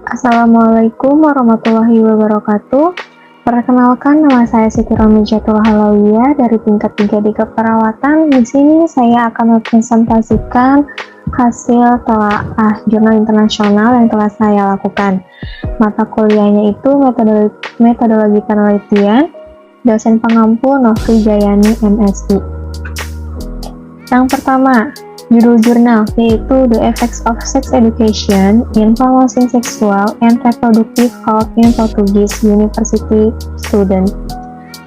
Assalamualaikum warahmatullahi wabarakatuh. Perkenalkan, nama saya Siti Romijatul Halawiyah dari tingkat 3 di keperawatan. Di sini saya akan mempresentasikan hasil telaah jurnal internasional yang telah saya lakukan. Mata kuliahnya itu metodologi penelitian, dosen pengampu Novri Jayani MSI. Yang pertama, judul jurnal yaitu The Effects of Sex Education in Promoting Sexual and Reproductive Health in Portuguese University Students,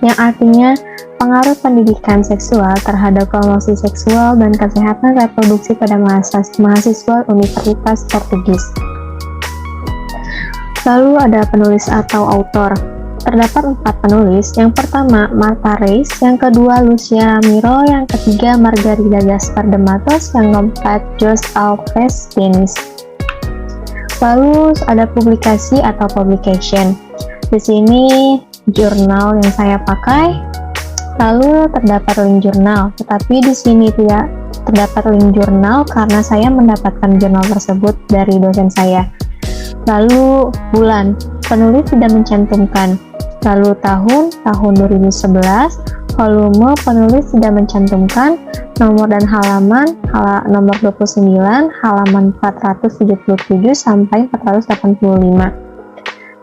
yang artinya pengaruh pendidikan seksual terhadap promosi seksual dan kesehatan reproduksi pada mahasiswa Universitas Portugis. Lalu ada penulis atau autor. Terdapat 4 penulis, yang pertama Martha Reis, yang kedua Lucia Ramiro, yang ketiga Margarida Gaspar de Matos, yang keempat Jos Alves Denis. Lalu ada publikasi atau publication. Di sini jurnal yang saya pakai. Lalu terdapat link jurnal, tetapi di sini tidak terdapat link jurnal karena saya mendapatkan jurnal tersebut dari dosen saya. Lalu bulan, penulis tidak mencantumkan. Lalu tahun 2011, volume penulis tidak mencantumkan, nomor dan halaman, nomor 29, halaman 477 sampai 485.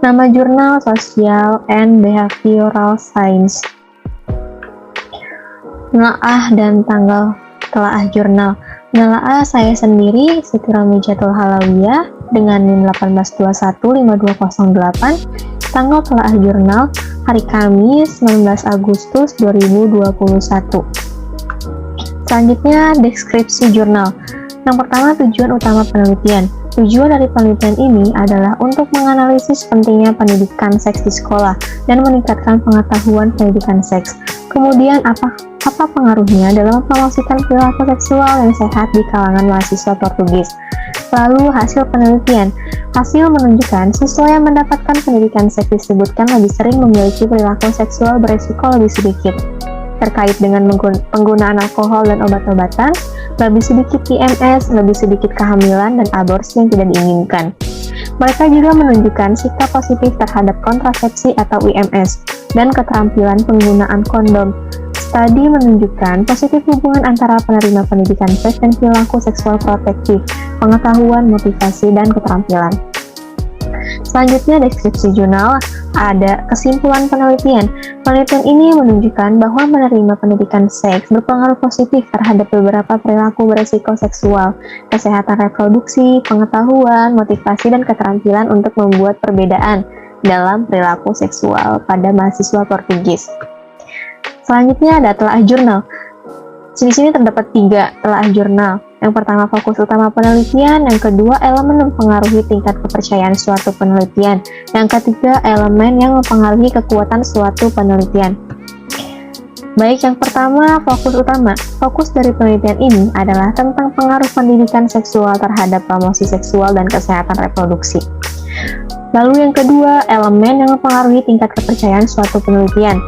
Nama jurnal Social and Behavioral Science. Penelaah dan tanggal telaah jurnal. Penelaah saya sendiri, Siti Romijatul Halawiyah, dengan NIM 182152008. Tanggal telaah jurnal hari Kamis 19 Agustus 2021. Selanjutnya deskripsi jurnal. Yang pertama, tujuan utama penelitian. Tujuan dari penelitian ini adalah untuk menganalisis pentingnya pendidikan seks di sekolah dan meningkatkan pengetahuan pendidikan seks. Kemudian apa pengaruhnya dalam mempromosikan perilaku seksual yang sehat di kalangan mahasiswa Portugis. Lalu hasil penelitian. Hasil menunjukkan siswa yang mendapatkan pendidikan seks disebutkan lebih sering memiliki perilaku seksual beresiko lebih sedikit terkait dengan penggunaan alkohol dan obat-obatan, lebih sedikit IMS, lebih sedikit kehamilan dan aborsi yang tidak diinginkan. Mereka juga menunjukkan sikap positif terhadap kontrasepsi atau IMS dan keterampilan penggunaan kondom. Studi menunjukkan positif hubungan antara penerima pendidikan seks dan perilaku seksual protektif, pengetahuan, motivasi, dan keterampilan. Selanjutnya, deskripsi jurnal. Ada kesimpulan penelitian. Penelitian ini menunjukkan bahwa menerima pendidikan seks berpengaruh positif terhadap beberapa perilaku beresiko seksual, kesehatan reproduksi, pengetahuan, motivasi, dan keterampilan untuk membuat perbedaan dalam perilaku seksual pada mahasiswa Portugis. Selanjutnya ada telaah jurnal. Di sini terdapat 3 telaah jurnal. Yang pertama, fokus utama penelitian. Yang kedua, elemen mempengaruhi tingkat kepercayaan suatu penelitian. Yang ketiga, elemen yang mempengaruhi kekuatan suatu penelitian. Baik, yang pertama, fokus utama. Fokus dari penelitian ini adalah tentang pengaruh pendidikan seksual terhadap promosi seksual dan kesehatan reproduksi. Lalu yang kedua, elemen yang mempengaruhi tingkat kepercayaan suatu penelitian.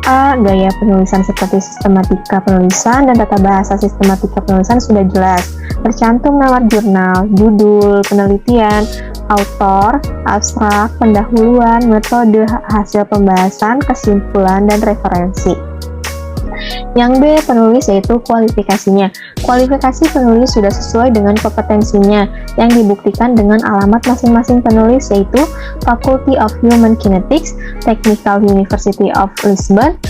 A. Gaya penulisan seperti sistematika penulisan dan tata bahasa sistematika penulisan sudah jelas. Tercantum nama jurnal, judul penelitian, autor, abstrak, pendahuluan, metode, hasil pembahasan, kesimpulan, dan referensi. Yang B, penulis, yaitu kualifikasinya. Kualifikasi penulis sudah sesuai dengan kompetensinya yang dibuktikan dengan alamat masing-masing penulis, yaitu Faculty of Human Kinetics, Technical University of Lisbon,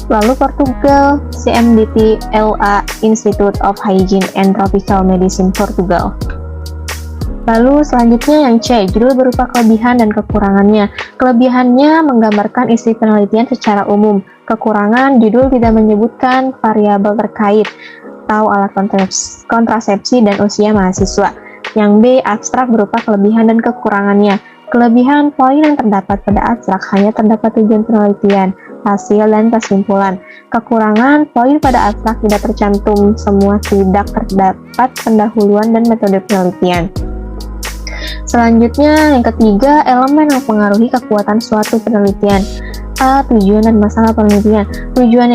lalu Portugal, CMDT LA, Institute of Hygiene and Tropical Medicine, Portugal. Lalu selanjutnya yang C, judul berupa kelebihan dan kekurangannya. Kelebihannya menggambarkan isi penelitian secara umum. Kekurangan, judul tidak menyebutkan variabel terkait atau alat kontrasepsi dan usia mahasiswa. Yang B, abstrak berupa kelebihan dan kekurangannya. Kelebihan, poin yang terdapat pada abstrak hanya terdapat tujuan penelitian, hasil, dan kesimpulan. Kekurangan, poin pada abstrak tidak tercantum semua, tidak terdapat pendahuluan dan metode penelitian. Selanjutnya, yang ketiga, elemen yang mempengaruhi kekuatan suatu penelitian. A. Tujuan dan masalah penelitian. Tujuan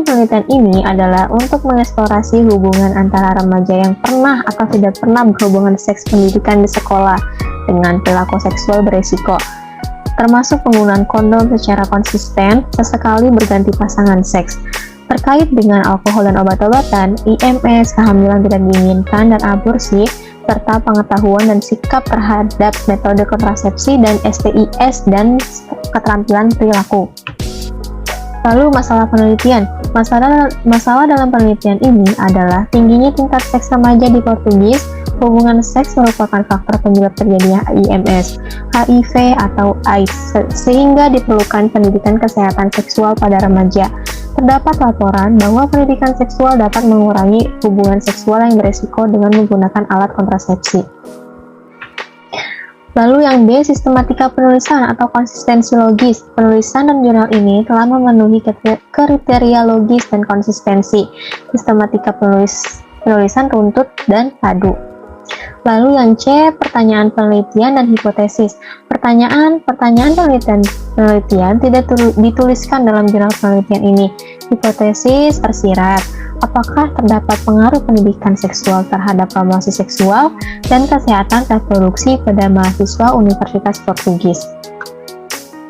penelitian ini adalah untuk mengeksplorasi hubungan antara remaja yang pernah atau tidak pernah berhubungan seks pendidikan di sekolah dengan perilaku seksual beresiko, termasuk penggunaan kondom secara konsisten, sesekali berganti pasangan seks. Terkait dengan alkohol dan obat-obatan, IMS, kehamilan tidak diinginkan, dan aborsi, serta pengetahuan dan sikap terhadap metode kontrasepsi dan STIs dan keterampilan perilaku. Lalu masalah penelitian. Masalah dalam penelitian ini adalah tingginya tingkat seks remaja di Portugis. Hubungan seks merupakan faktor penyebab terjadinya IMS, HIV, atau AIDS, sehingga diperlukan pendidikan kesehatan seksual pada remaja. Terdapat laporan bahwa pendidikan seksual dapat mengurangi hubungan seksual yang beresiko dengan menggunakan alat kontrasepsi. Lalu yang B, sistematika penulisan atau konsistensi logis. Penulisan dan jurnal ini telah memenuhi kriteria logis dan konsistensi. Sistematika penulisan runtut dan padu. Lalu yang C, pertanyaan penelitian dan hipotesis. Pertanyaan penelitian tidak dituliskan dalam jurnal penelitian ini. Hipotesis tersirat. Apakah terdapat pengaruh pendidikan seksual terhadap promosi seksual dan kesehatan reproduksi pada mahasiswa Universitas Portugis?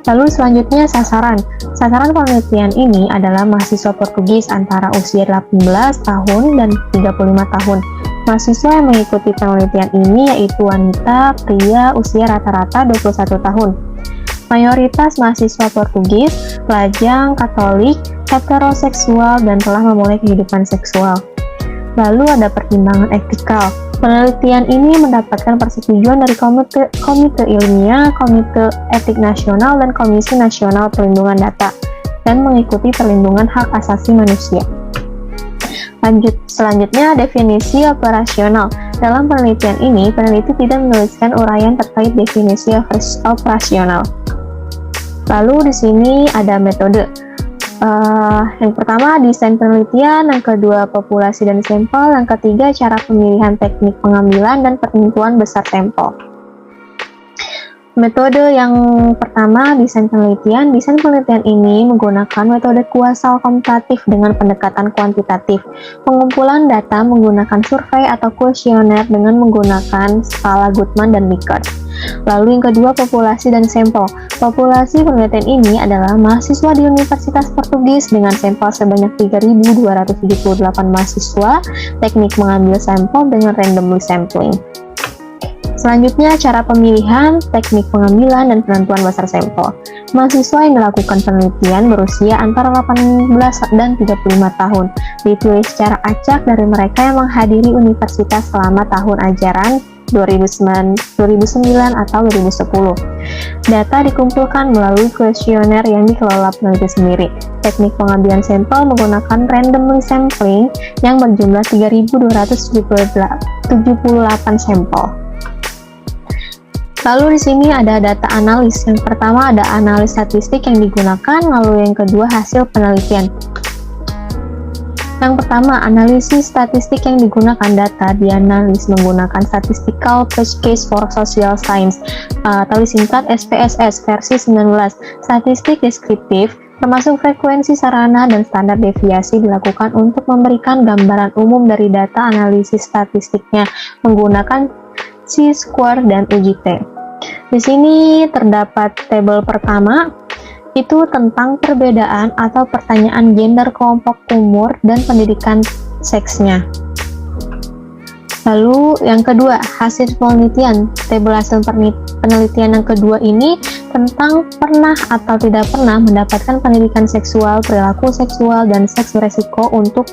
Lalu selanjutnya sasaran. Sasaran penelitian ini adalah mahasiswa Portugis antara usia 18 tahun dan 35 tahun. Mahasiswa yang mengikuti penelitian ini yaitu wanita, pria, usia rata-rata 21 tahun. Mayoritas mahasiswa Portugis, lajang, Katolik, heteroseksual, dan telah memulai kehidupan seksual. Lalu ada pertimbangan etikal. Penelitian ini mendapatkan persetujuan dari Komite Ilmiah, Komite Etik Nasional, dan Komisi Nasional Perlindungan Data, dan mengikuti perlindungan hak asasi manusia. Selanjutnya, definisi operasional. Dalam penelitian ini, peneliti tidak menuliskan uraian terkait definisi operasional. Lalu di sini ada metode. Yang pertama, desain penelitian. Yang kedua, populasi dan sampel. Yang ketiga, cara pemilihan teknik pengambilan dan penentuan besar sampel. Metode yang pertama, desain penelitian. Desain penelitian ini menggunakan metode kuasal komparatif dengan pendekatan kuantitatif. Pengumpulan data menggunakan survei atau kuesioner dengan menggunakan skala Goodman dan Likert. Lalu yang kedua, populasi dan sampel. Populasi penelitian ini adalah mahasiswa di Universitas Portugis dengan sampel sebanyak 3.278 mahasiswa, teknik mengambil sampel dengan randomly sampling. Selanjutnya, cara pemilihan, teknik pengambilan, dan penentuan besar sampel. Mahasiswa yang melakukan penelitian berusia antara 18 dan 35 tahun. Dipilih secara acak dari mereka yang menghadiri universitas selama tahun ajaran 2009 atau 2010. Data dikumpulkan melalui kuesioner yang dikelola peneliti sendiri. Teknik pengambilan sampel menggunakan randomly sampling yang berjumlah 3.278 sampel. Lalu di sini ada data analis. Yang pertama ada analis statistik yang digunakan, lalu yang kedua hasil penelitian. Yang pertama, analisis statistik yang digunakan. Data dianalisis menggunakan Statistical Case for Social Science atau disingkat SPSS versi 19. Statistik deskriptif termasuk frekuensi sarana dan standar deviasi dilakukan untuk memberikan gambaran umum dari data analisis statistiknya menggunakan chi-square dan uji-T. Di sini terdapat tabel pertama, itu tentang perbedaan atau pertanyaan gender kelompok umur dan pendidikan seksnya. Lalu yang kedua, hasil penelitian. Tabel hasil penelitian yang kedua ini tentang pernah atau tidak pernah mendapatkan pendidikan seksual, perilaku seksual, dan seks beresiko untuk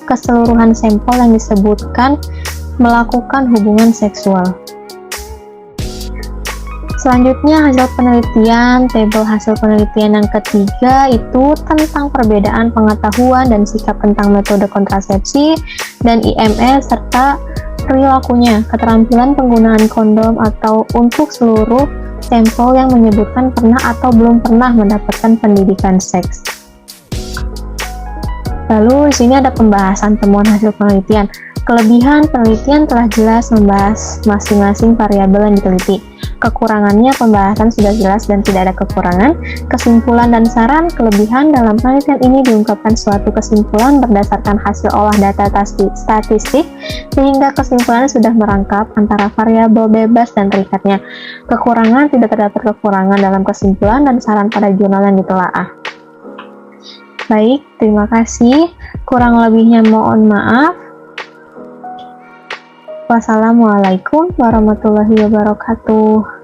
keseluruhan sampel yang disebutkan melakukan hubungan seksual. Selanjutnya hasil penelitian. Tabel hasil penelitian yang ketiga itu tentang perbedaan pengetahuan dan sikap tentang metode kontrasepsi dan IMS serta perilakunya, keterampilan penggunaan kondom atau untuk seluruh sampel yang menyebutkan pernah atau belum pernah mendapatkan pendidikan seks. Lalu di sini ada pembahasan temuan hasil penelitian. Kelebihan penelitian telah jelas membahas masing-masing variabel yang diteliti. Kekurangannya pembahasan sudah jelas dan tidak ada kekurangan. Kesimpulan dan saran kelebihan dalam penelitian ini diungkapkan suatu kesimpulan berdasarkan hasil olah data statistik, sehingga kesimpulan sudah merangkap antara variabel bebas dan terikatnya. Kekurangan tidak terdapat kekurangan dalam kesimpulan dan saran pada jurnal yang ditelaah. Baik, terima kasih. Kurang lebihnya mohon maaf. Wassalamualaikum warahmatullahi wabarakatuh.